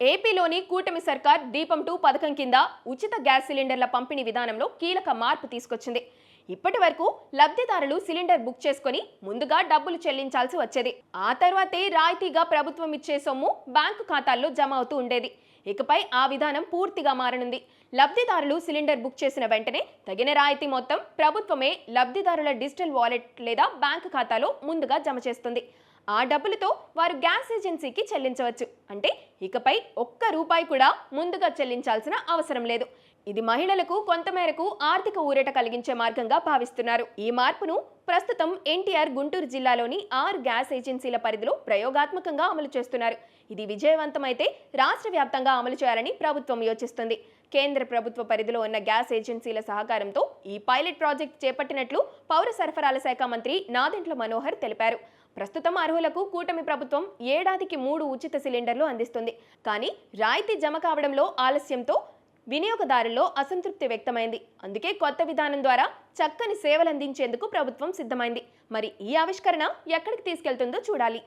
ఏపీలోని కూటమి సర్కార్ దీపం 2 పథకం కింద ఉచిత గ్యాస్ సిలిండర్ల పంపిణీ విధానంలో కీలక మార్పు తీసుకొచ్చింది. ఇప్పటి వరకు లబ్ధిదారులు సిలిండర్ బుక్ చేసుకుని ముందుగా డబ్బులు చెల్లించాల్సి వచ్చేది. ఆ తర్వాతే రాయితీగా ప్రభుత్వం ఇచ్చే సొమ్ము బ్యాంకు ఖాతాల్లో జమ అవుతూ ఉండేది. ఇకపై ఆ విధానం పూర్తిగా మారనుంది. లబ్ధిదారులు సిలిండర్ బుక్ చేసిన వెంటనే తగిన రాయితీ మొత్తం ప్రభుత్వమే లబ్ధిదారుల డిజిటల్ వాలెట్ లేదా బ్యాంకు ఖాతాలో ముందుగా జమ చేస్తుంది. ఆ డబ్బులతో వారు గ్యాస్ ఏజెన్సీకి చెల్లించవచ్చు. అంటే ఇకపై ఒక్క రూపాయి కూడా ముందుగా చెల్లించాల్సిన అవసరం లేదు. ఇది మహిళలకు కొంతమేరకు ఆర్థిక ఊరట కలిగించే మార్గంగా భావిస్తున్నారు. ఈ మార్పును ప్రస్తుతం ఎన్టీఆర్ గుంటూరు జిల్లాలోని 6 గ్యాస్ ఏజెన్సీల పరిధిలో ప్రయోగాత్మకంగా అమలు చేస్తున్నారు. ఇది విజయవంతమైతే రాష్ట్ర వ్యాప్తంగా అమలు చేయాలని ప్రభుత్వం యోచిస్తుంది. కేంద్ర ప్రభుత్వ పరిధిలో ఉన్న గ్యాస్ ఏజెన్సీల సహకారంతో ఈ పైలట్ ప్రాజెక్ట్ చేపట్టినట్లు పౌర సరఫరాల శాఖ మంత్రి నాదెండ్ల మనోహర్ తెలిపారు. ప్రస్తుతం అర్హులకు కూటమి ప్రభుత్వం ఏడాదికి 3 ఉచిత సిలిండర్లు అందిస్తుంది. కానీ రాయితీ జమ కావడంలో ఆలస్యంతో వినియోగదారుల్లో అసంతృప్తి వ్యక్తమైంది. అందుకే కొత్త విధానం ద్వారా చక్కని సేవలందించేందుకు ప్రభుత్వం సిద్ధమైంది. మరి ఈ ఆవిష్కరణ ఎక్కడికి తీసుకెళ్తుందో చూడాలి.